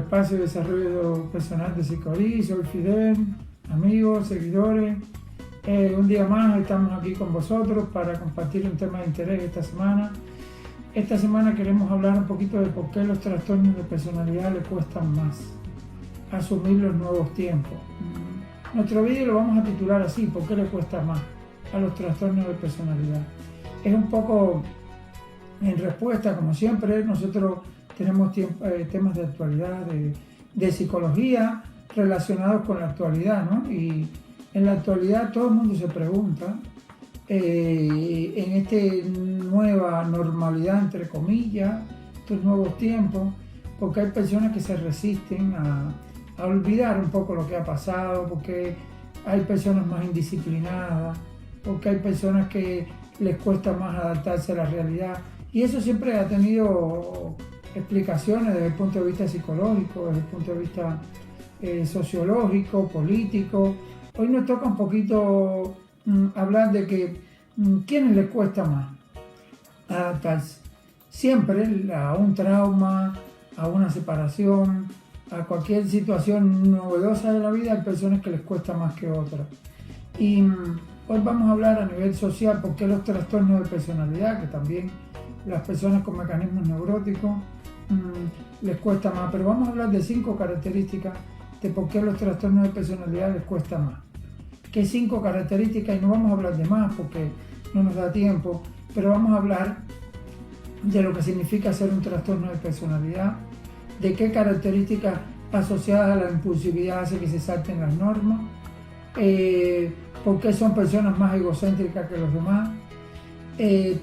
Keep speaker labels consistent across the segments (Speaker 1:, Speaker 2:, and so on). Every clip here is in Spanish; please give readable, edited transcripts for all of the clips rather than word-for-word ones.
Speaker 1: Espacio de Desarrollo Personal de Sicorí. Soy Fidel, amigos, seguidores. Un día más estamos aquí con vosotros para compartir un tema de interés esta semana. Esta semana queremos hablar un poquito de por qué los trastornos de personalidad le cuestan más asumir los nuevos tiempos. Nuestro vídeo lo vamos a titular así: ¿por qué le cuesta más a los trastornos de personalidad? Es un poco en respuesta, como siempre, nosotros tenemos temas de actualidad, de psicología relacionados con la actualidad, ¿no? Y en la actualidad todo el mundo se pregunta, en esta nueva normalidad, entre comillas, estos nuevos tiempos, porque hay personas que se resisten a olvidar un poco lo que ha pasado, porque hay personas más indisciplinadas, porque hay personas que les cuesta más adaptarse a la realidad. Y eso siempre ha tenido explicaciones desde el punto de vista psicológico, desde el punto de vista sociológico, político. Hoy nos toca un poquito hablar de que ¿quiénes les cuesta más adaptarse? Siempre a un trauma, a una separación, a cualquier situación novedosa de la vida, hay personas que les cuesta más que otras. Y hoy vamos a hablar a nivel social por qué los trastornos de personalidad, que también las personas con mecanismos neuróticos les cuesta más, pero vamos a hablar de 5 características de por qué los trastornos de personalidad les cuesta más. ¿Qué 5 características? Y no vamos a hablar de más porque no nos da tiempo, pero vamos a hablar de lo que significa ser un trastorno de personalidad, de qué características asociadas a la impulsividad hace que se salten las normas, por qué son personas más egocéntricas que los demás,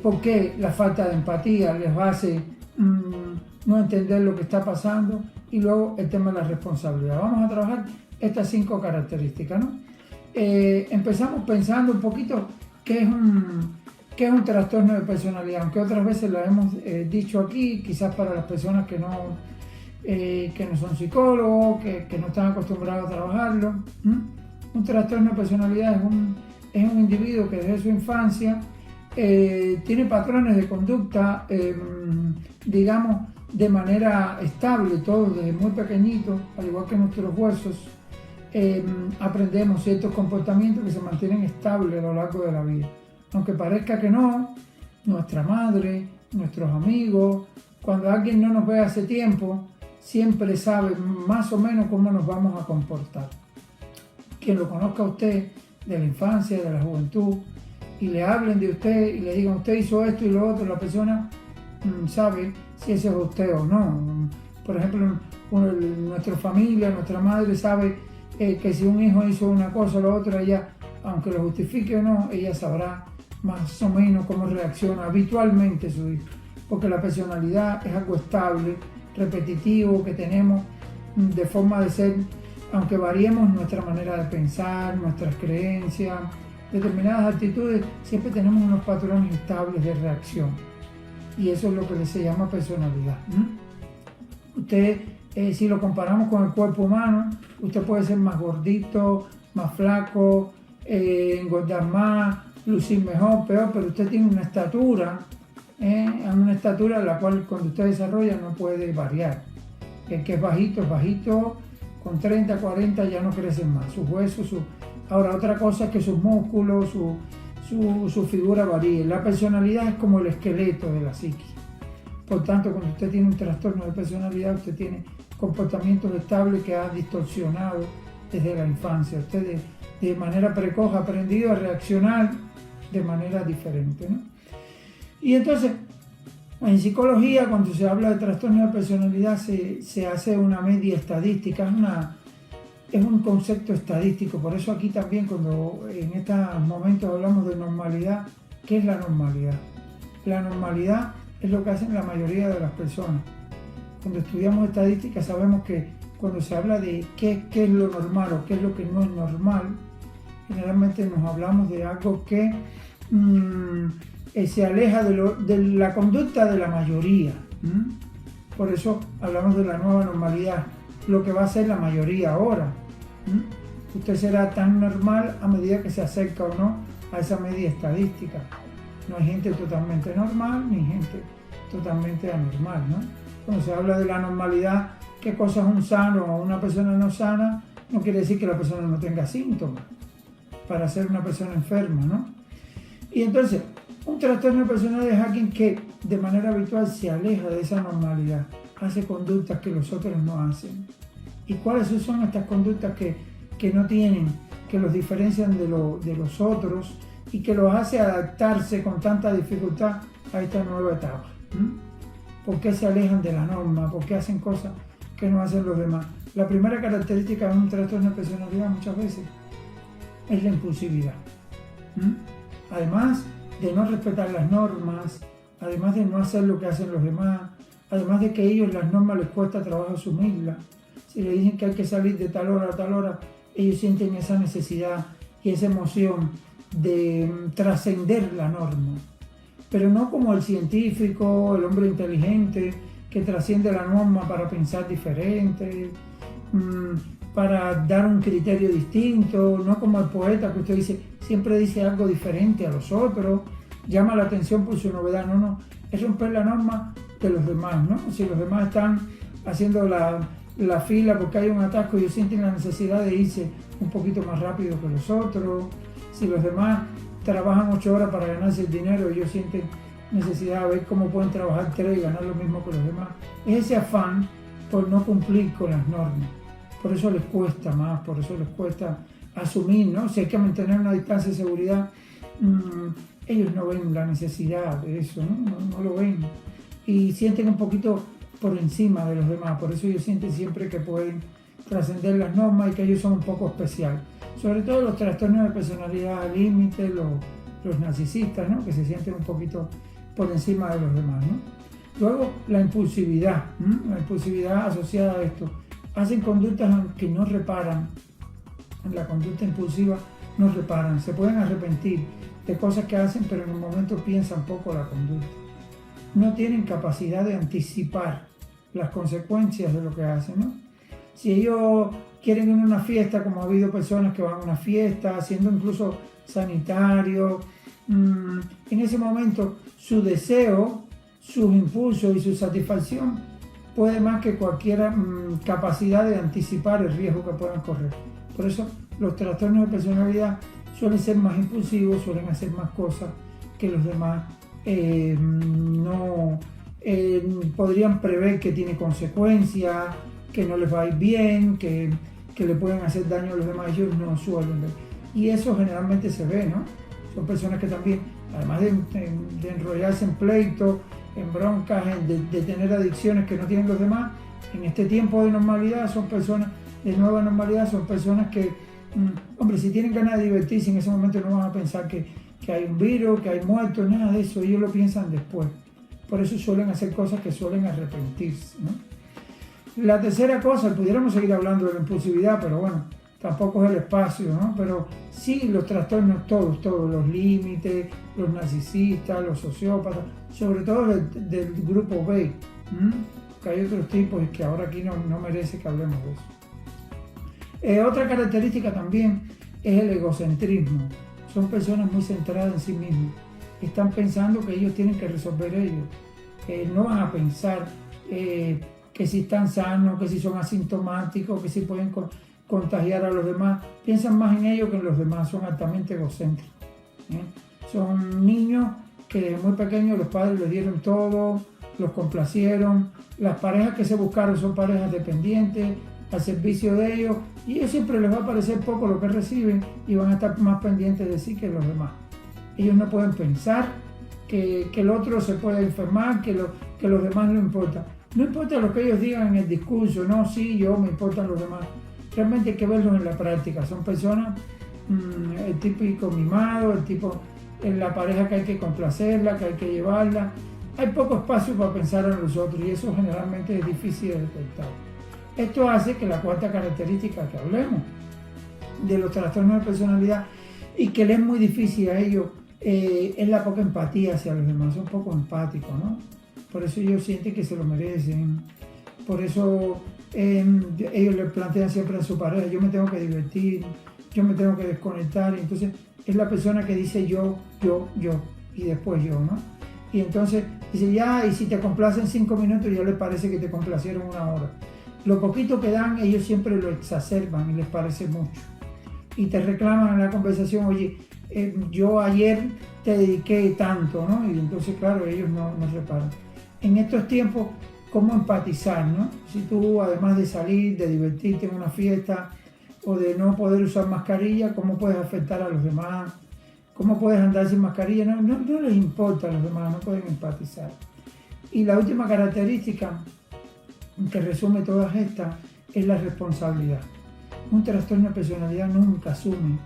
Speaker 1: por qué la falta de empatía les hace no entender lo que está pasando, y luego el tema de la responsabilidad. Vamos a trabajar estas 5 características, ¿no? Empezamos pensando un poquito qué es un trastorno de personalidad, aunque otras veces lo hemos dicho aquí, quizás para las personas que no son psicólogos, que no están acostumbrados a trabajarlo. Un trastorno de personalidad es un individuo que desde su infancia tiene patrones de conducta, digamos, de manera estable, todos desde muy pequeñitos, al igual que nuestros huesos, aprendemos ciertos comportamientos que se mantienen estables a lo largo de la vida. Aunque parezca que no, nuestra madre, nuestros amigos, cuando alguien no nos ve hace tiempo, siempre sabe más o menos cómo nos vamos a comportar. Quien lo conozca a usted de la infancia, de la juventud, y le hablen de usted y le digan usted hizo esto y lo otro, la persona sabe si ese es usted o no. Por ejemplo, nuestra familia, nuestra madre sabe que si un hijo hizo una cosa o la otra, ella, aunque lo justifique o no, ella sabrá más o menos cómo reacciona habitualmente su hijo, porque la personalidad es algo estable, repetitivo, que tenemos de forma de ser, aunque variemos nuestra manera de pensar, nuestras creencias, determinadas actitudes, siempre tenemos unos patrones estables de reacción, y eso es lo que se llama personalidad. Usted, si lo comparamos con el cuerpo humano, usted puede ser más gordito, más flaco, engordar más, lucir mejor, peor, pero usted tiene una estatura, la cual cuando usted desarrolla no puede variar. El que es bajito, con 30, 40 ya no crecen más, sus huesos, Ahora, otra cosa es que sus músculos, su figura varíe. La personalidad es como el esqueleto de la psiquis. Por tanto, cuando usted tiene un trastorno de personalidad, usted tiene comportamientos estables que ha distorsionado desde la infancia. Usted de manera precoz ha aprendido a reaccionar de manera diferente, ¿no? Y entonces, en psicología, cuando se habla de trastorno de personalidad, se hace una media estadística, es un concepto estadístico. Por eso aquí también, cuando en estos momentos hablamos de normalidad, ¿qué es la normalidad? La normalidad es lo que hacen la mayoría de las personas. Cuando estudiamos estadística sabemos que cuando se habla de qué es lo normal o qué es lo que no es normal, generalmente nos hablamos de algo que se aleja de la conducta de la mayoría. Por eso hablamos de la nueva normalidad, lo que va a ser la mayoría ahora. Usted será tan normal a medida que se acerca o no a esa media estadística. No hay gente totalmente normal ni gente totalmente anormal, ¿no? Cuando se habla de la normalidad, qué cosa es un sano o una persona no sana, no quiere decir que la persona no tenga síntomas para ser una persona enferma, ¿no? Y entonces, un trastorno de personalidad es alguien que de manera habitual se aleja de esa normalidad, hace conductas que los otros no hacen. ¿Y cuáles son estas conductas que no tienen, que los diferencian de los otros y que los hace adaptarse con tanta dificultad a esta nueva etapa? ¿Por qué se alejan de la norma? ¿Por qué hacen cosas que no hacen los demás? La primera característica de un trastorno de personalidad muchas veces es la impulsividad. Además de no respetar las normas, además de no hacer lo que hacen los demás, además de que a ellos las normas les cuesta trabajo asumirlas. Si le dicen que hay que salir de tal hora a tal hora, ellos sienten esa necesidad y esa emoción de trascender la norma. Pero no como el científico, el hombre inteligente, que trasciende la norma para pensar diferente, para dar un criterio distinto, no como el poeta que usted dice, siempre dice algo diferente a los otros, llama la atención por su novedad. No, es romper la norma de los demás, ¿no? Si los demás están haciendo la fila porque hay un atasco, ellos sienten la necesidad de irse un poquito más rápido que los otros. Si los demás trabajan 8 horas para ganarse el dinero, ellos sienten necesidad de ver cómo pueden trabajar 3 y ganar lo mismo que los demás. Es ese afán por no cumplir con las normas. Por eso les cuesta más, por eso les cuesta asumir, ¿no? Si hay que mantener una distancia de seguridad, ellos no ven la necesidad de eso, ¿no? No lo ven. Y sienten un poquito por encima de los demás, por eso ellos sienten siempre que pueden trascender las normas y que ellos son un poco especiales. Sobre todo los trastornos de personalidad al límite, los narcisistas, ¿no? Que se sienten un poquito por encima de los demás, ¿no? Luego, la impulsividad asociada a esto. Hacen conductas que no reparan, en la conducta impulsiva no reparan, se pueden arrepentir de cosas que hacen, pero en un momento piensan poco la conducta. No tienen capacidad de anticipar las consecuencias de lo que hacen, ¿no? Si ellos quieren ir a una fiesta, como ha habido personas que van a una fiesta, siendo incluso sanitarios, en ese momento su deseo, sus impulsos y su satisfacción puede más que cualquier capacidad de anticipar el riesgo que puedan correr. Por eso los trastornos de personalidad suelen ser más impulsivos, suelen hacer más cosas que los demás no podrían prever que tiene consecuencias, que no les va a ir bien, que le pueden hacer daño a los demás. Ellos no suelen ver. Y eso generalmente se ve, ¿no? Son personas que también, además de enrollarse en pleitos, en broncas, de tener adicciones que no tienen los demás, en este tiempo de normalidad son personas, de nueva normalidad, son personas que, hombre, si tienen ganas de divertirse en ese momento no van a pensar que hay un virus, que hay muertos, nada de eso, ellos lo piensan después. Por eso suelen hacer cosas que suelen arrepentirse, ¿no? La tercera cosa, pudiéramos seguir hablando de la impulsividad, pero bueno, tampoco es el espacio, ¿no? Pero sí los trastornos todos, los límites, los narcisistas, los sociópatas, sobre todo del grupo B, que hay otros tipos y que ahora aquí no merece que hablemos de eso. Otra característica también es el egocentrismo. Son personas muy centradas en sí mismas. Están pensando que ellos tienen que resolver ellos. No van a pensar que si están sanos, que si son asintomáticos, que si pueden contagiar a los demás. Piensan más en ellos que en los demás, son altamente egocéntricos. Son niños que desde muy pequeños los padres les dieron todo, los complacieron. Las parejas que se buscaron son parejas dependientes, al servicio de ellos, y a ellos siempre les va a parecer poco lo que reciben y van a estar más pendientes de sí que los demás. Ellos no pueden pensar que el otro se puede enfermar, que los demás no importan. No importa lo que ellos digan en el discurso, no, sí, me importan los demás. Realmente hay que verlos en la práctica. Son personas, el típico mimado, el tipo en la pareja que hay que complacerla, que hay que llevarla. Hay poco espacio para pensar en los otros y eso generalmente es difícil de detectar. Esto hace que la cuarta característica que hablemos de los trastornos de personalidad y que les es muy difícil a ellos es la poca empatía hacia los demás. Son poco empáticos, ¿no? Por eso ellos sienten que se lo merecen. Por eso ellos le plantean siempre a su pareja, yo me tengo que divertir, yo me tengo que desconectar. Y entonces es la persona que dice yo, y después yo, ¿no? Y entonces dice, ya, y si te complacen 5 minutos, ya le parece que te complacieron 1 hora. lo poquito que dan ellos siempre lo exacerban y les parece mucho. Y te reclaman en la conversación, oye, yo ayer te dediqué tanto, ¿no? Y entonces, claro, ellos no reparan. En estos tiempos, ¿cómo empatizar, no? Si tú, además de salir, de divertirte en una fiesta o de no poder usar mascarilla, ¿cómo puedes afectar a los demás? ¿Cómo puedes andar sin mascarilla? No les importa a los demás, no pueden empatizar. Y la última característica que resume todas estas es la responsabilidad. Un trastorno de personalidad nunca asume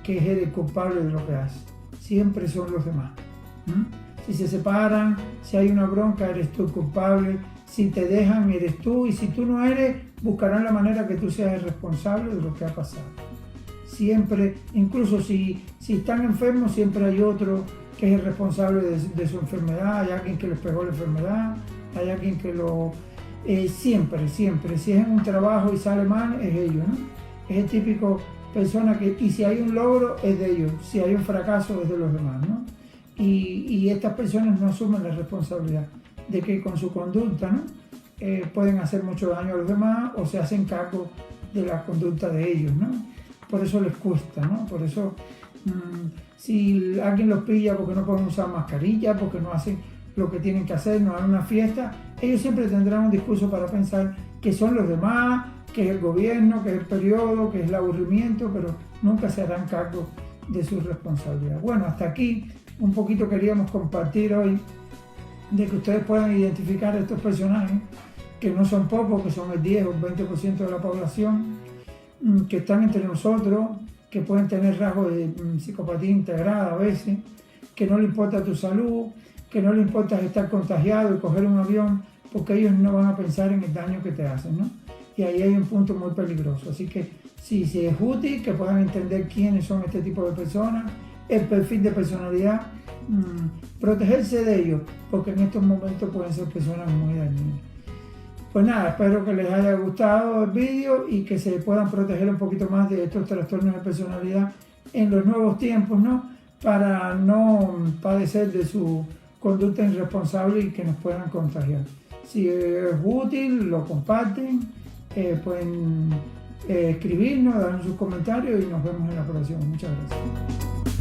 Speaker 1: que es el culpable de lo que hace. Siempre son los demás. Si se separan, si hay una bronca, eres tú el culpable. Si te dejan, eres tú. Y si tú no eres, buscarán la manera que tú seas el responsable de lo que ha pasado. Siempre, incluso si están enfermos, siempre hay otro que es el responsable de su enfermedad. Hay alguien que les pegó la enfermedad, hay alguien que lo... siempre, si es en un trabajo y sale mal, es ellos, ¿no? Es el típico persona que, y si hay un logro, es de ellos, si hay un fracaso, es de los demás, ¿no? Y estas personas no asumen la responsabilidad de que con su conducta, ¿no? Pueden hacer mucho daño a los demás o se hacen cargo de la conducta de ellos, ¿no? Por eso les cuesta, ¿no? Por eso, si alguien los pilla porque no pueden usar mascarilla, porque no hacen lo que tienen que hacer, no hay una fiesta, ellos siempre tendrán un discurso para pensar que son los demás, que es el gobierno, que es el periodo, que es el aburrimiento, pero nunca se harán cargo de su responsabilidad. Bueno, hasta aquí un poquito queríamos compartir hoy de que ustedes puedan identificar estos personajes, que no son pocos, que son el 10 o el 20% de la población, que están entre nosotros, que pueden tener rasgos de psicopatía integrada a veces, que no le importa tu salud, que no le importa estar contagiado y coger un avión, porque ellos no van a pensar en el daño que te hacen, ¿no? Y ahí hay un punto muy peligroso. Así que sí, es útil que puedan entender quiénes son este tipo de personas, el perfil de personalidad, protegerse de ellos, porque en estos momentos pueden ser personas muy dañinas. Pues nada, espero que les haya gustado el vídeo y que se puedan proteger un poquito más de estos trastornos de personalidad en los nuevos tiempos, ¿no? Para no padecer de su conducta irresponsable y que nos puedan contagiar. Si es útil, lo comparten, pueden escribirnos, darnos sus comentarios y nos vemos en la próxima. Muchas gracias.